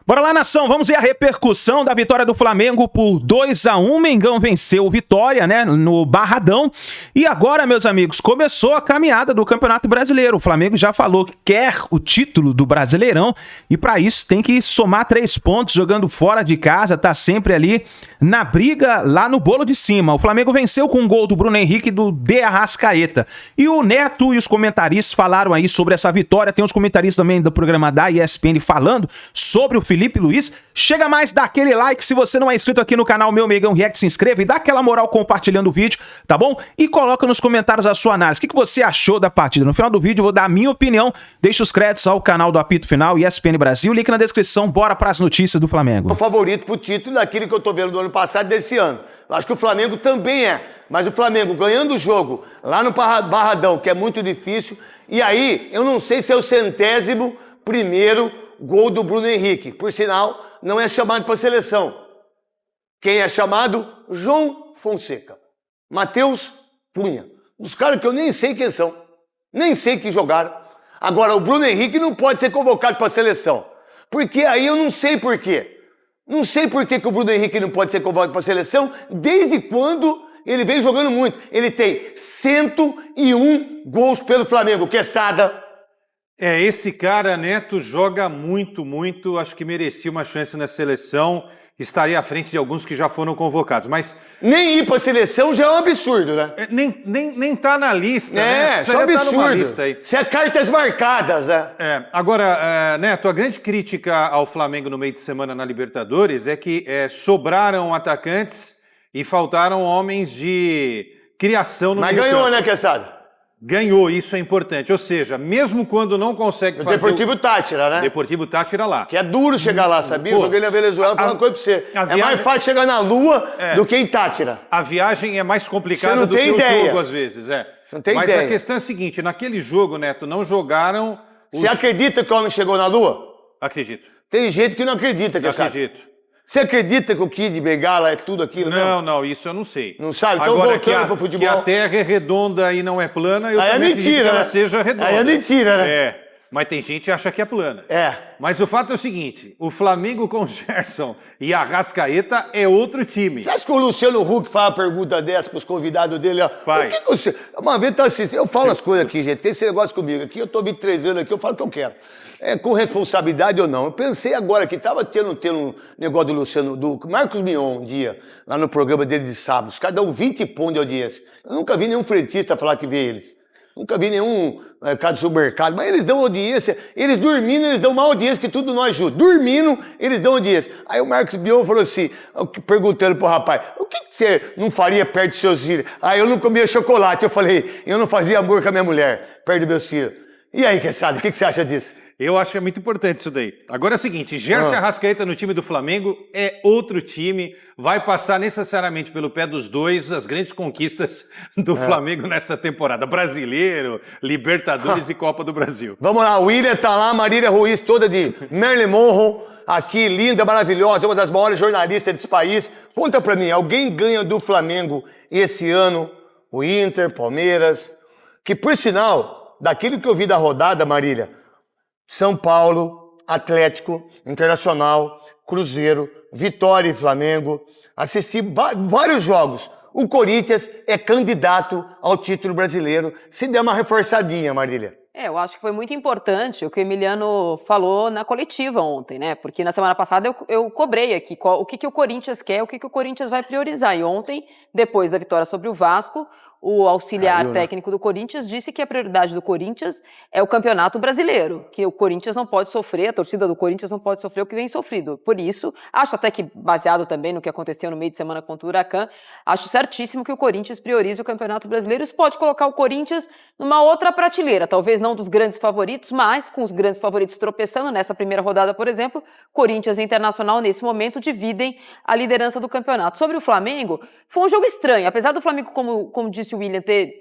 Bora lá, nação, vamos ver a repercussão da vitória do Flamengo por 2-1. Mengão venceu o Vitória, né, no Barradão. E agora, meus amigos, começou a caminhada do Campeonato Brasileiro. O Flamengo já falou que quer o título do Brasileirão e para isso tem que somar 3 pontos jogando fora de casa, tá sempre ali na briga lá no bolo de cima. O Flamengo venceu com um gol do Bruno Henrique e do De Arrascaeta. E o Neto e os comentaristas falaram aí sobre essa vitória. Tem os comentaristas também do programa da ESPN falando sobre o Felipe Luiz. Chega mais, dá aquele like, se você não é inscrito aqui no canal Meu Mengão React, se inscreva e dá aquela moral compartilhando o vídeo, tá bom? E coloca nos comentários a sua análise. O que você achou da partida? No final do vídeo eu vou dar a minha opinião, deixa os créditos ao canal do Apito Final e ESPN Brasil, link na descrição, bora para as notícias do Flamengo. O favorito pro título daquilo que eu tô vendo do ano passado e desse ano. Eu acho que o Flamengo também é, mas o Flamengo ganhando o jogo lá no Barradão, que é muito difícil, e aí eu não sei se é o 100º gol do Bruno Henrique. Por sinal, não é chamado para a seleção. Quem é chamado? João Fonseca. Matheus Cunha. Os caras que eu nem sei quem são. Nem sei que jogaram. Agora, o Bruno Henrique não pode ser convocado para a seleção. Porque aí eu não sei por quê. Não sei por que o Bruno Henrique não pode ser convocado para a seleção, desde quando ele vem jogando muito. Ele tem 101 gols pelo Flamengo. Quesada. Esse cara, Neto, joga muito, acho que merecia uma chance na seleção, estaria à frente de alguns que já foram convocados, mas... Nem ir pra seleção já é um absurdo, né? Nem tá na lista, né? Isso é um absurdo. Lista aí. Isso é cartas marcadas, né? Agora, Neto, a grande crítica ao Flamengo no meio de semana na Libertadores é que sobraram atacantes e faltaram homens de criação no meio campo. Mas ganhou, né, Quesada? Ganhou, isso é importante. Ou seja, mesmo quando não consegue fazer... Deportivo Táchira, né? Deportivo Táchira lá. Que é duro chegar lá, sabia? Eu joguei na Venezuela, vou falar uma coisa pra você. É mais fácil chegar na Lua do que em Táchira. A viagem é mais complicada do que o jogo, às vezes. Você não tem ideia. Mas a questão é a seguinte, naquele jogo, Neto, não jogaram... Você acredita que o homem chegou na Lua? Acredito. Tem gente que não acredita, que acredito. Você acredita que o Kid Bengala é tudo aquilo mesmo? Não, isso eu não sei. Não sabe? Então agora, voltando pro futebol... que a Terra é redonda e não é plana, eu também acredito que ela seja redonda. Aí é mentira, né? Mas tem gente que acha que é plana. É. Mas o fato é o seguinte, o Flamengo com Gerson e a Arrascaeta é outro time. Você acha que o Luciano Huck faz uma pergunta dessa pros convidados dele? Faz. O que você... Uma vez tá assistindo, eu falo as coisas aqui, gente, tem esse negócio comigo aqui, eu tô 23 anos aqui, eu falo o que eu quero. Com responsabilidade ou não. Eu pensei agora que tava tendo um negócio do Luciano, do Marcos Mion um dia, lá no programa dele de sábado. Os caras dão 20 pontos de audiência. Eu nunca vi nenhum frentista falar que vê eles. Nunca vi nenhum cara do supermercado, mas eles dão audiência. Eles dormindo, eles dão mais audiência que tudo nós juntos. Dormindo, eles dão audiência. Aí o Marcos Mion falou assim, perguntando pro rapaz, o que você não faria perto dos seus filhos? Aí eu não comia chocolate. Eu falei, eu não fazia amor com a minha mulher, perto dos meus filhos. E aí, Quesada, o que você acha disso? Eu acho que é muito importante isso daí. Agora é o seguinte, Gerson Arrascaeta no time do Flamengo é outro time, vai passar necessariamente pelo pé dos dois as grandes conquistas do Flamengo nessa temporada. Brasileiro, Libertadores e Copa do Brasil. Vamos lá, o William tá lá, Marília Ruiz toda de Marilyn Monroe, aqui, linda, maravilhosa, uma das maiores jornalistas desse país. Conta pra mim, alguém ganha do Flamengo esse ano? O Inter, Palmeiras, que por sinal, daquilo que eu vi da rodada, Marília, São Paulo, Atlético, Internacional, Cruzeiro, Vitória e Flamengo. Assisti vários jogos. O Corinthians é candidato ao título brasileiro. Se der uma reforçadinha, Marília. Eu acho que foi muito importante o que o Emiliano falou na coletiva ontem, né? Porque na semana passada eu cobrei aqui o que o Corinthians quer, o que o Corinthians vai priorizar. E ontem, depois da vitória sobre o Vasco, o auxiliar técnico do Corinthians disse que a prioridade do Corinthians é o Campeonato Brasileiro, que o Corinthians não pode sofrer, a torcida do Corinthians não pode sofrer o que vem sofrido. Por isso, acho até que, baseado também no que aconteceu no meio de semana contra o Huracan, acho certíssimo que o Corinthians priorize o Campeonato Brasileiro. Isso pode colocar o Corinthians numa outra prateleira, talvez não dos grandes favoritos, mas com os grandes favoritos tropeçando nessa primeira rodada, por exemplo, Corinthians e Internacional, nesse momento, dividem a liderança do campeonato. Sobre o Flamengo, foi um jogo estranho, apesar do Flamengo, como disse o William, ter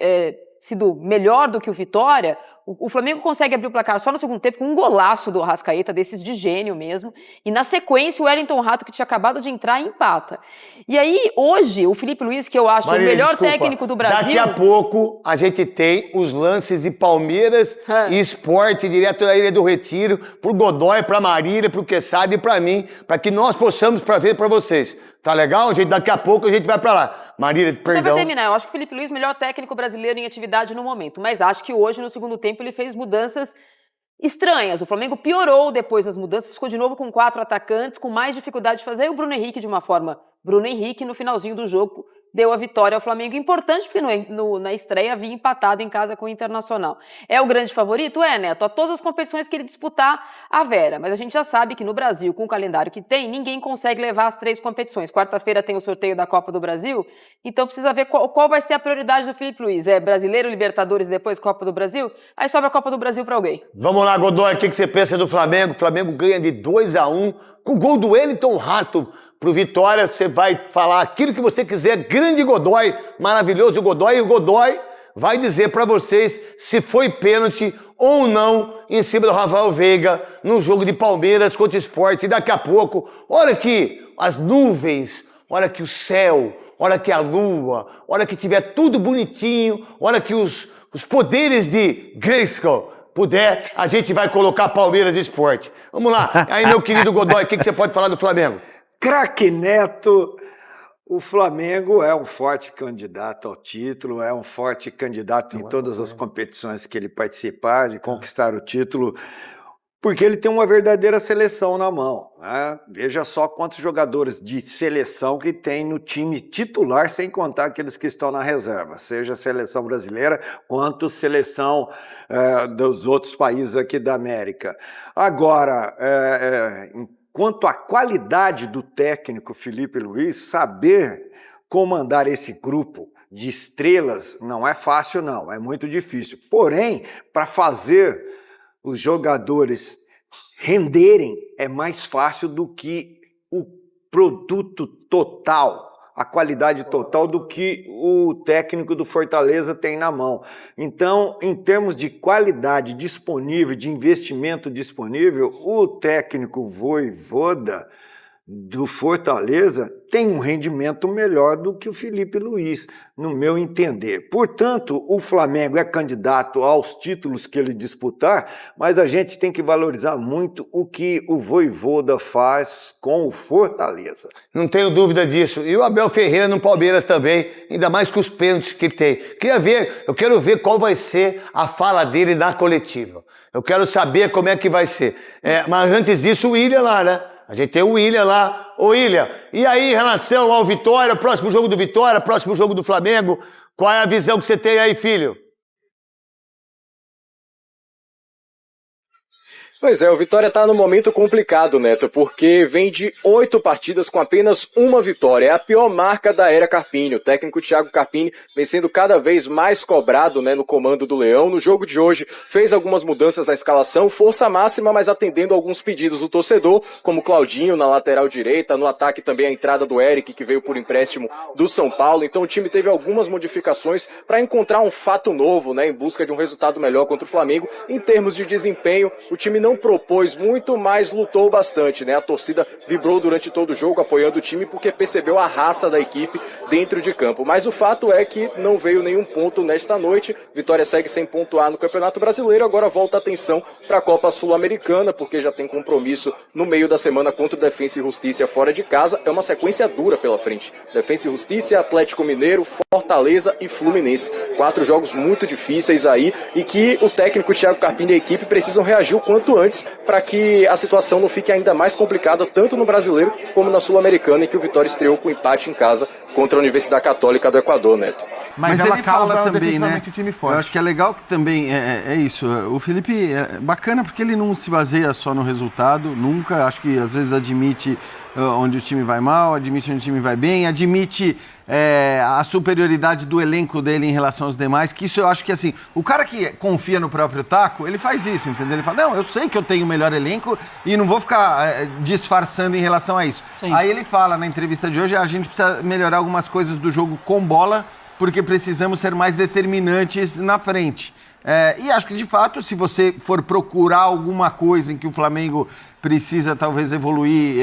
sido melhor do que o Vitória, O Flamengo consegue abrir o placar só no segundo tempo com um golaço do Arrascaeta, desses de gênio mesmo. E na sequência, o Wellington Rato, que tinha acabado de entrar, empata. E aí, hoje, o Felipe Luiz, que eu acho o melhor técnico do Brasil... Daqui a pouco, a gente tem os lances de Palmeiras e Sport, direto da Ilha do Retiro, pro Godoy, pra Marília, pro Quesada e pra mim, pra que nós possamos ver pra vocês. Tá legal? Daqui a pouco a gente vai pra lá. Marília, perdão. Só pra terminar, eu acho que o Felipe Luiz é o melhor técnico brasileiro em atividade no momento, mas acho que hoje, no segundo tempo, ele fez mudanças estranhas. O Flamengo piorou depois das mudanças, ficou de novo com 4 atacantes, com mais dificuldade de fazer. E o Bruno Henrique, de uma forma... Bruno Henrique, no finalzinho do jogo, deu a vitória ao Flamengo. Importante, porque na estreia havia empatado em casa com o Internacional. É o grande favorito? É, Neto. A todas as competições que ele disputar, a Vera. Mas a gente já sabe que no Brasil, com o calendário que tem, ninguém consegue levar as 3 competições. Quarta-feira tem o sorteio da Copa do Brasil, então precisa ver qual vai ser a prioridade do Felipe Luiz. É Brasileiro, Libertadores e depois Copa do Brasil? Aí sobra a Copa do Brasil para alguém. Vamos lá, Godoy, o que você pensa do Flamengo? O Flamengo ganha de 2-1 com o gol do Wellington Rato. Pro Vitória, você vai falar aquilo que você quiser. Grande Godoy, maravilhoso Godoy. E o Godoy vai dizer pra vocês se foi pênalti ou não em cima do Rafael Veiga no jogo de Palmeiras contra o Sport. E daqui a pouco, olha aqui as nuvens, olha aqui o céu, olha aqui a lua, olha que tiver tudo bonitinho, olha que os poderes de Grayskull puder, a gente vai colocar Palmeiras e Sport. Vamos lá. Aí, meu querido Godoy, o que você pode falar do Flamengo? Craque Neto, o Flamengo é um forte candidato ao título, é um forte candidato em todas as competições que ele participar, de conquistar o título, porque ele tem uma verdadeira seleção na mão, né? Veja só quantos jogadores de seleção que tem no time titular, sem contar aqueles que estão na reserva, seja a seleção brasileira quanto seleção dos outros países aqui da América. Agora, quanto à qualidade do técnico Felipe Luiz, saber comandar esse grupo de estrelas não é fácil, não, é muito difícil. Porém, para fazer os jogadores renderem é mais fácil do que o produto total, a qualidade total do que o técnico do Fortaleza tem na mão. Então, em termos de qualidade disponível, de investimento disponível, o técnico Vojvoda do Fortaleza tem um rendimento melhor do que o Felipe Luiz, no meu entender. Portanto, o Flamengo é candidato aos títulos que ele disputar, mas a gente tem que valorizar muito o que o Vojvoda faz com o Fortaleza. Não tenho dúvida disso. E o Abel Ferreira no Palmeiras também, ainda mais com os pênaltis que tem. Eu quero ver qual vai ser a fala dele na coletiva. Eu quero saber como é que vai ser. Mas antes disso, o William lá, né? A gente tem o William lá. Ô William, e aí em relação ao Vitória, próximo jogo do Vitória, próximo jogo do Flamengo, qual é a visão que você tem aí, filho? Pois é, o Vitória tá num momento complicado, Neto, porque vem de 8 partidas com apenas uma vitória. É a pior marca da era Carpini. O técnico Thiago Carpini vem sendo cada vez mais cobrado, né, no comando do Leão. No jogo de hoje, fez algumas mudanças na escalação, força máxima, mas atendendo alguns pedidos do torcedor, como Claudinho na lateral direita, no ataque também a entrada do Eric, que veio por empréstimo do São Paulo. Então o time teve algumas modificações para encontrar um fato novo, né, em busca de um resultado melhor contra o Flamengo. Em termos de desempenho, o time não propôs muito, mas lutou bastante, né? A torcida vibrou durante todo o jogo apoiando o time porque percebeu a raça da equipe dentro de campo. Mas o fato é que não veio nenhum ponto nesta noite. Vitória segue sem pontuar no Campeonato Brasileiro. Agora volta a atenção para a Copa Sul-Americana, porque já tem compromisso no meio da semana contra o Defensa e Justiça fora de casa. É uma sequência dura pela frente. Defensa e Justiça, Atlético Mineiro, Fortaleza e Fluminense. 4 jogos muito difíceis aí e que o técnico Thiago Carpini e a equipe precisam reagir o quanto antes para que a situação não fique ainda mais complicada, tanto no Brasileiro como na Sul-Americana, em que o Vitória estreou com empate em casa contra a Universidade Católica do Equador, Neto. Mas ela fala também, né? O time forte. Eu acho que é legal que também é isso. O Felipe é bacana porque ele não se baseia só no resultado, nunca. Acho que às vezes admite onde o time vai mal, admite onde o time vai bem, admite a superioridade do elenco dele em relação aos demais, que isso eu acho que assim, o cara que confia no próprio taco, ele faz isso, entendeu? Ele fala, não, eu sei que eu tenho o melhor elenco e não vou ficar disfarçando em relação a isso. Sim. Aí ele fala na entrevista de hoje, a gente precisa melhorar algumas coisas do jogo com bola, porque precisamos ser mais determinantes na frente. E acho que, de fato, se você for procurar alguma coisa em que o Flamengo precisa talvez evoluir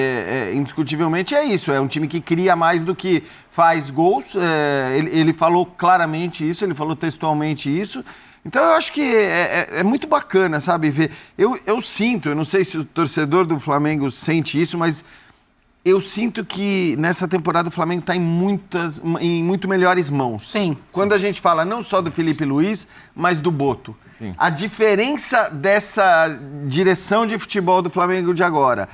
indiscutivelmente, é isso. É um time que cria mais do que faz gols. Ele falou claramente isso, ele falou textualmente isso. Então eu acho que é muito bacana, sabe, ver. Eu sinto, eu não sei se o torcedor do Flamengo sente isso, mas eu sinto que nessa temporada o Flamengo está em muito melhores mãos. Sim. Quando a gente fala não só do Felipe Luiz, mas do Boto. Sim. A diferença dessa direção de futebol do Flamengo de agora,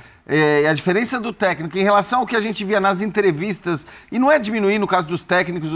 a diferença do técnico em relação ao que a gente via nas entrevistas, e não é diminuir no caso dos técnicos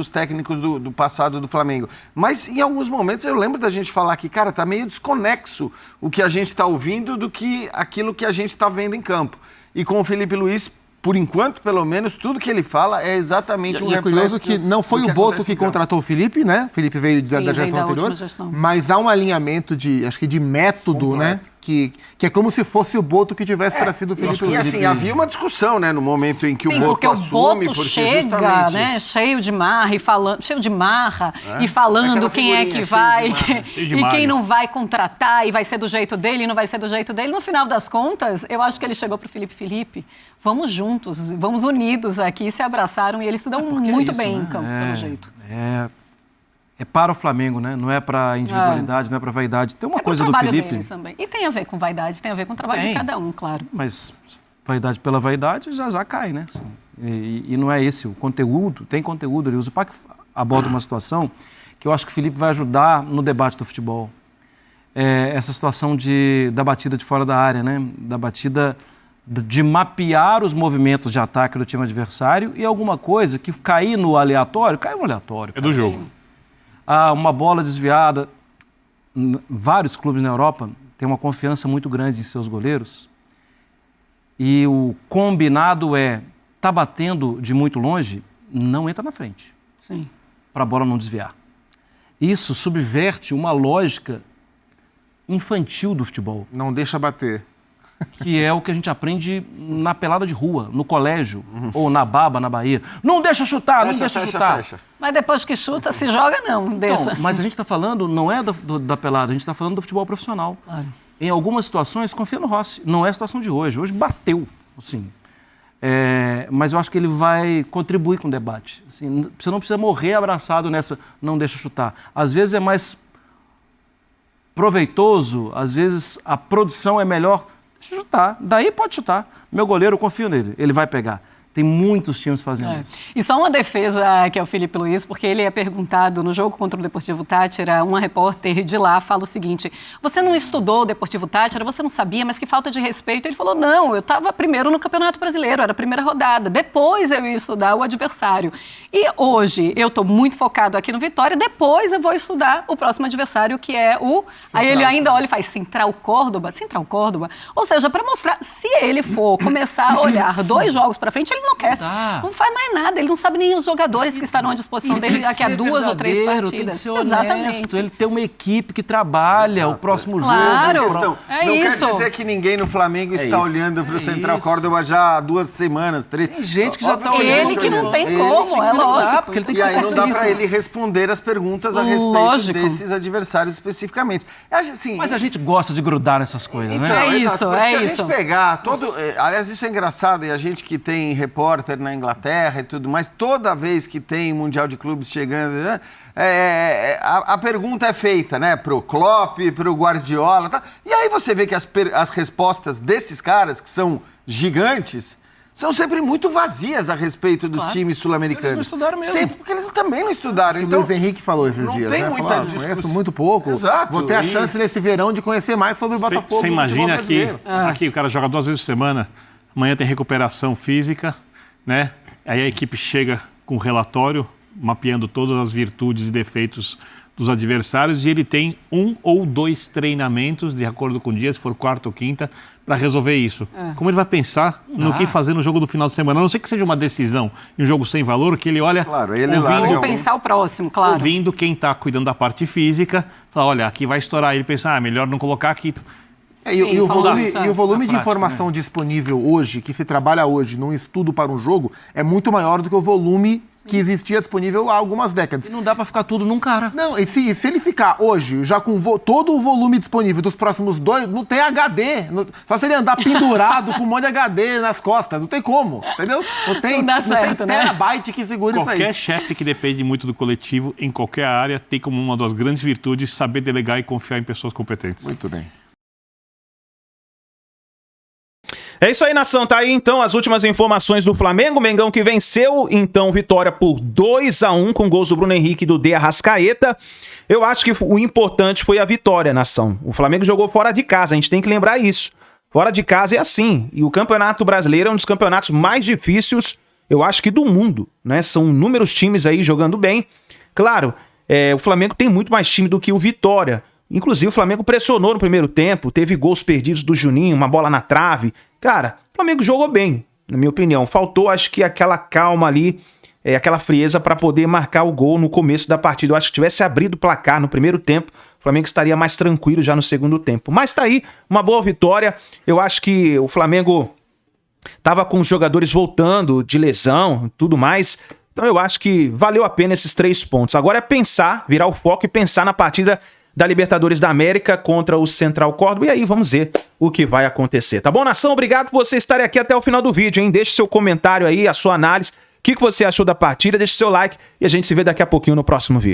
do passado do Flamengo, mas em alguns momentos eu lembro da gente falar que, cara, tá meio desconexo o que a gente está ouvindo do que aquilo que a gente está vendo em campo. E com o Felipe Luiz, por enquanto, pelo menos, tudo que ele fala é exatamente um reflexo. É curioso que não foi o Boto que contratou o Felipe, né? O Felipe veio da gestão anterior, mas há um alinhamento de método, completo, né? Que é como se fosse o Boto que tivesse trazido o Felipe Luiz. E assim, havia uma discussão, né, no momento em que o Boto assume, porque chega, né, cheio de marra e falando quem é que vai e quem não vai contratar e vai ser do jeito dele e não vai ser do jeito dele. No final das contas, eu acho que ele chegou pro Felipe, vamos juntos, vamos unidos aqui, se abraçaram e eles se dão muito bem em campo, pelo jeito. É para o Flamengo, né? Não é para individualidade, não é para vaidade. Tem uma coisa do Felipe... Também. E tem a ver com vaidade, tem a ver com o trabalho de cada um, claro. Mas vaidade pela vaidade já cai, né? Assim, e não é esse o conteúdo, tem conteúdo ali. O Zupac aborda uma situação que eu acho que o Felipe vai ajudar no debate do futebol. Essa situação da batida de fora da área, né? Da batida de mapear os movimentos de ataque do time adversário e alguma coisa que cair no aleatório, caiu no aleatório. É do jogo. Uma bola desviada. Vários clubes na Europa têm uma confiança muito grande em seus goleiros e o combinado tá batendo de muito longe, não entra na frente. Sim. Para a bola não desviar. Isso subverte uma lógica infantil do futebol. Não deixa bater. Que é o que a gente aprende na pelada de rua, no colégio, ou na baba, na Bahia. Não deixa chutar, não deixa chutar. Fecha. Mas depois que chuta, se joga, não deixa. Então, mas a gente está falando, não é da pelada, a gente está falando do futebol profissional. Claro. Em algumas situações, confia no Rossi. Não é a situação de hoje. Hoje bateu, assim. Mas eu acho que ele vai contribuir com o debate. Assim, você não precisa morrer abraçado nessa não deixa chutar. Às vezes é mais proveitoso, às vezes a produção é melhor. Deixa eu chutar, daí pode chutar. Meu goleiro, eu confio nele, ele vai pegar. Tem muitos times fazendo isso. E só uma defesa que é o Felipe Luiz, porque ele é perguntado no jogo contra o Deportivo Táchira, uma repórter de lá fala o seguinte: você não estudou o Deportivo Táchira, você não sabia, mas que falta de respeito. Ele falou: não, eu estava primeiro no Campeonato Brasileiro, era a primeira rodada, depois eu ia estudar o adversário. E hoje eu estou muito focado aqui no Vitória, depois eu vou estudar o próximo adversário, que é o... Aí ele ainda olha e faz Central Córdoba, ou seja, para mostrar, se ele for começar a olhar 2 jogos para frente, ele enlouquece. Não faz mais nada, ele não sabe nem os jogadores que estarão à disposição dele daqui a 2 ou 3 partidas. Tem que ser honesto, ele tem uma equipe que trabalha o próximo jogo. Claro, não quer dizer que ninguém no Flamengo está olhando para o Central Córdoba já há 2 semanas, 3. Tem gente que já está olhando. Ele que não tem como, é lógico. Porque ele tem que e aí não dá para ele responder as perguntas a respeito desses adversários especificamente. Assim, mas a gente gosta de grudar nessas coisas, então, né? Se a gente pegar aliás, isso é engraçado, e a gente que tem repórter na Inglaterra e tudo mais, toda vez que tem Mundial de Clubes chegando, né, a pergunta é feita, né, pro Klopp, pro Guardiola, tá? E aí você vê que as respostas desses caras, que são gigantes, são sempre muito vazias a respeito dos times sul-americanos. Eles não estudaram mesmo. Sempre, porque eles também não estudaram. Então, o Luiz Henrique falou esses dias, tem né? Muita conheço muito pouco. Exato. Vou ter a chance nesse verão de conhecer mais sobre o Botafogo. Você imagina aqui o cara joga 2 vezes por semana, amanhã tem recuperação física, né? Aí a equipe chega com um relatório, mapeando todas as virtudes e defeitos dos adversários, e ele tem 1 ou 2 treinamentos, de acordo com o dia, se for quarta ou quinta, para resolver isso. Como ele vai pensar no que fazer no jogo do final de semana? A não ser que seja uma decisão e um jogo sem valor, que ele olha... Claro, ele Vou pensar o próximo, claro. Ouvindo quem está cuidando da parte física, fala, olha, aqui vai estourar. Ele pensa, melhor não colocar aqui... E o volume de informação disponível hoje, que se trabalha hoje num estudo para um jogo, é muito maior do que o volume que existia disponível há algumas décadas. E não dá pra ficar tudo num cara. Não, e se ele ficar hoje, já com todo o volume disponível dos próximos 2, não tem HD. Só se ele andar pendurado com um monte de HD nas costas. Não tem como, entendeu? Não tem terabyte que segure isso aí. Qualquer chefe que depende muito do coletivo, em qualquer área, tem como uma das grandes virtudes saber delegar e confiar em pessoas competentes. Muito bem. É isso aí, nação. Tá aí, então, as últimas informações do Flamengo. Mengão que venceu, então, vitória por 2-1 com gols do Bruno Henrique e do De Arrascaeta. Eu acho que o importante foi a vitória, nação. O Flamengo jogou fora de casa, a gente tem que lembrar isso. Fora de casa é assim. E o Campeonato Brasileiro é um dos campeonatos mais difíceis, eu acho que do mundo, né? São inúmeros times aí jogando bem. Claro, o Flamengo tem muito mais time do que o Vitória. Inclusive, o Flamengo pressionou no primeiro tempo, teve gols perdidos do Juninho, uma bola na trave. Cara, o Flamengo jogou bem, na minha opinião. Faltou, acho que, aquela calma ali, aquela frieza para poder marcar o gol no começo da partida. Eu acho que se tivesse abrido o placar no primeiro tempo, o Flamengo estaria mais tranquilo já no segundo tempo. Mas tá aí, uma boa vitória. Eu acho que o Flamengo tava com os jogadores voltando de lesão e tudo mais. Então eu acho que valeu a pena esses 3 pontos. Agora é pensar, virar o foco e pensar na partida da Libertadores da América contra o Central Córdoba. E aí vamos ver o que vai acontecer. Tá bom, nação? Obrigado por você estarem aqui até o final do vídeo, hein? Deixe seu comentário aí, a sua análise. O que você achou da partida? Deixe seu like e a gente se vê daqui a pouquinho no próximo vídeo.